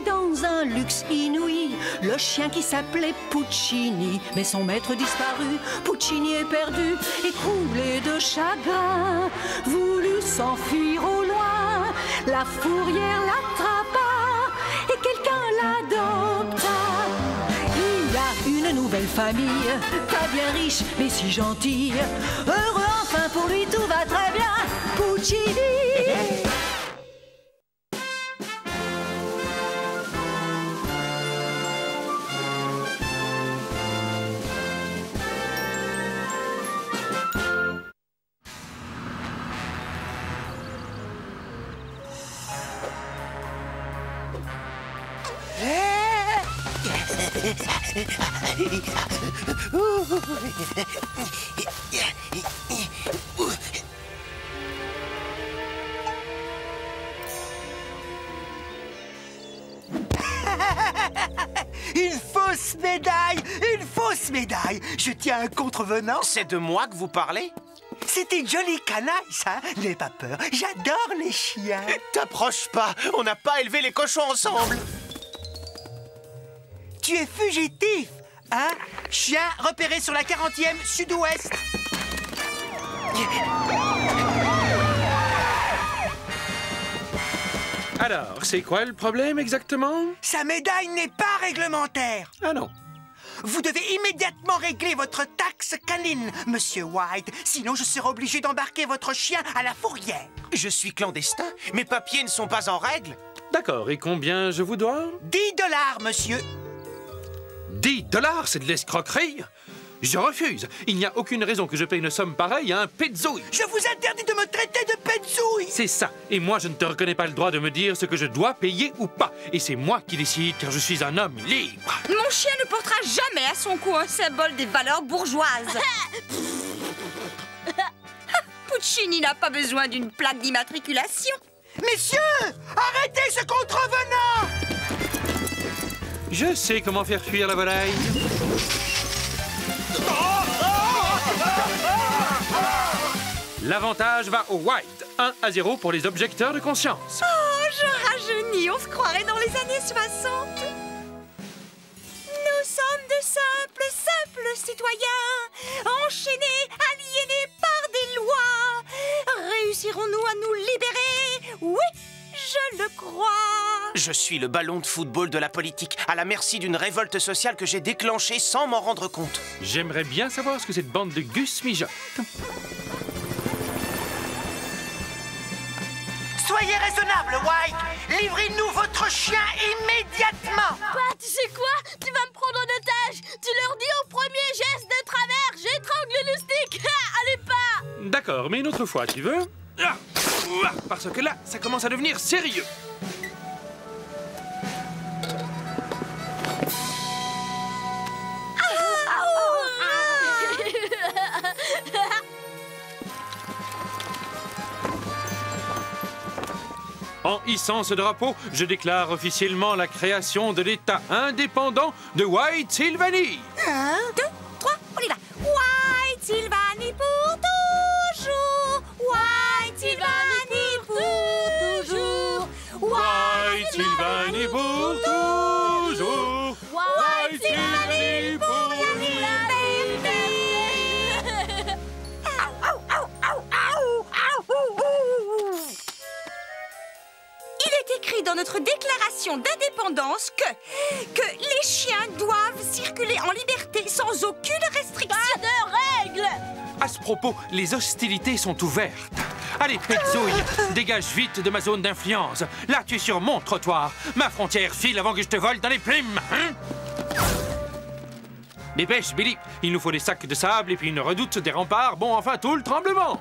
vivait dans un luxe inouï, le chien qui s'appelait Puccini. Mais son maître disparu, Puccini est perdu, écroulé de chagrin, voulut s'enfuir au loin, la fourrière l'attrapa et quelqu'un l'adopta. Il y a une nouvelle famille, pas bien riche mais si gentille, heureux enfin pour lui tout va très bien, Puccini. Une fausse médaille! Une fausse médaille! Je tiens un contrevenant. C'est de moi que vous parlez? C'était une jolie canaille, ça. N'aie pas peur, j'adore les chiens. T'approches pas, on n'a pas élevé les cochons ensemble. Tu es fugitif, hein? Chien repéré sur la 40e sud-ouest. Alors, c'est quoi le problème exactement? Sa médaille n'est pas réglementaire. Ah non. Vous devez immédiatement régler votre taxe canine, Monsieur White. Sinon, je serai obligé d'embarquer votre chien à la fourrière. Je suis clandestin, mes papiers ne sont pas en règle. D'accord, et combien je vous dois? 10 $, monsieur. 10 $, c'est de l'escroquerie? Je refuse. Il n'y a aucune raison que je paye une somme pareille à un petzouille. Je vous interdis de me traiter de petzouille. C'est ça. Et moi, je ne te reconnais pas le droit de me dire ce que je dois payer ou pas. Et c'est moi qui décide, car je suis un homme libre. Mon chien ne portera jamais à son cou un symbole des valeurs bourgeoises. Puccini n'a pas besoin d'une plaque d'immatriculation. Messieurs, arrêtez ce contrevenant! Je sais comment faire fuir la volaille. L'avantage va au White. 1-0 pour les objecteurs de conscience. Oh, je rajeunis, on se croirait dans les années 60. Nous sommes de simples citoyens, enchaînés, aliénés par des lois. Réussirons-nous à nous libérer? Oui, je le crois. Je suis le ballon de football de la politique, à la merci d'une révolte sociale que j'ai déclenchée sans m'en rendre compte. J'aimerais bien savoir ce que cette bande de gus mijote. Soyez raisonnable, White. Livrez-nous votre chien immédiatement. Bah, tu sais quoi? Tu vas me prendre en otage. Tu leur dis au premier geste de travers, j'étrangle le stick. Allez pas. D'accord, mais une autre fois, tu veux? Ah, parce que là, ça commence à devenir sérieux. En hissant ce drapeau, je déclare officiellement la création de l'État indépendant de White-Sylvanie. 1, 2, 3, on y va. White-Sylvanie pour toujours. White-Sylvanie pour toujours. White-Sylvanie pour toujours. White-Sylvanie pour Il est écrit dans notre déclaration d'indépendance que les chiens doivent circuler en liberté sans aucune restriction. Pas de règles. À ce propos, les hostilités sont ouvertes. Allez, Petzouille, dégage vite de ma zone d'influence. Là, tu es sur mon trottoir. Ma frontière file avant que je te vole dans les plumes. Hein? Dépêche, Billy. Il nous faut des sacs de sable et puis une redoute, des remparts. Bon, enfin, tout le tremblement.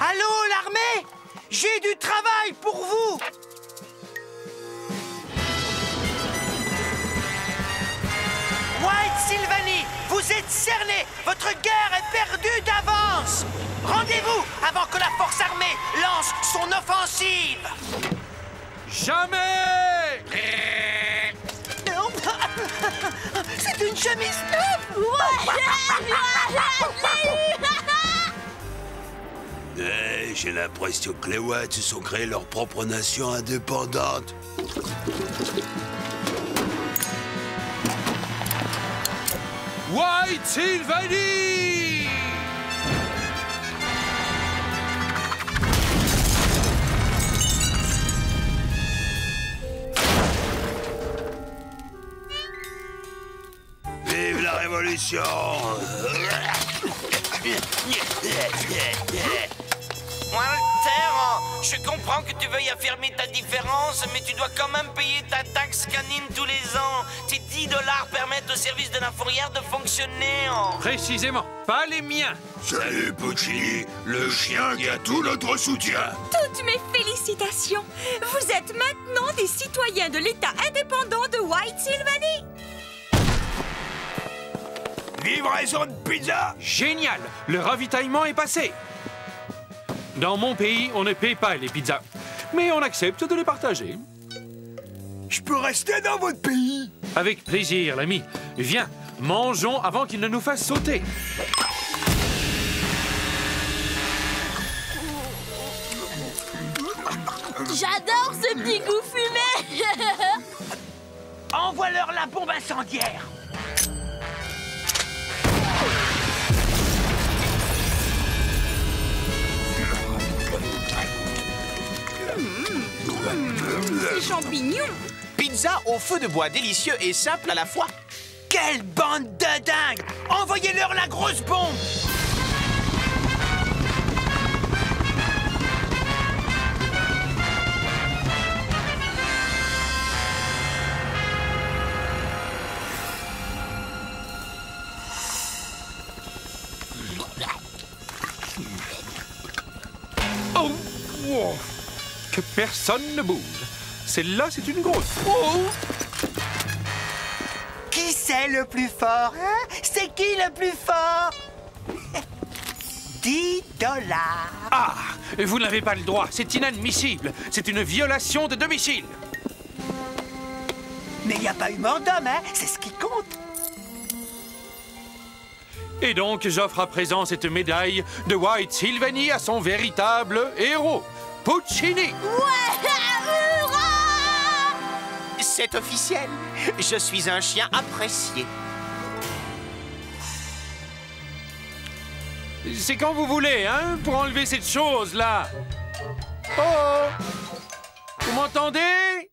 Allô, l'armée? J'ai du travail pour vous. White-Sylvanie, vous êtes cerné. Votre guerre est perdue d'avance. Rendez-vous avant que la force armée lance son offensive. Jamais! C'est une chemise neuve. J'ai l'impression que les Whites se sont créés leur propre nation indépendante. White Sylvanie! Vive la Révolution! Walter, je comprends que tu veuilles affirmer ta différence, mais tu dois quand même payer ta taxe canine tous les ans. Tes 10 $ permettent au service de la fourrière de fonctionner. Précisément, pas les miens. Salut, Puccini, le chien qui a tout notre soutien. Toutes mes félicitations. Vous êtes maintenant des citoyens de l'État indépendant de White Sylvanie. Livraison de pizza! Génial, le ravitaillement est passé. Dans mon pays, on ne paie pas les pizzas, mais on accepte de les partager. Je peux rester dans votre pays? Avec plaisir, l'ami. Viens, mangeons avant qu'il ne nous fasse sauter. J'adore ce petit goût fumé. Envoie-leur la bombe incendiaire. Ces champignons. Pizza au feu de bois délicieux et simple à la fois. Quelle bande de dingues! Envoyez-leur la grosse bombe! Oh, wow. Que personne ne bouge. Celle-là, c'est une grosse. Oh. Qui c'est le plus fort, hein? C'est qui le plus fort? 10 $. Ah, vous n'avez pas le droit. C'est inadmissible. C'est une violation de domicile. Mais il n'y a pas eu mort d'homme, hein? C'est ce qui compte. Et donc, j'offre à présent cette médaille de White Sylvanie à son véritable héros, Puccini. Ouais, hurrah! C'est officiel. Je suis un chien apprécié. C'est quand vous voulez, hein, pour enlever cette chose-là. Oh! Vous m'entendez?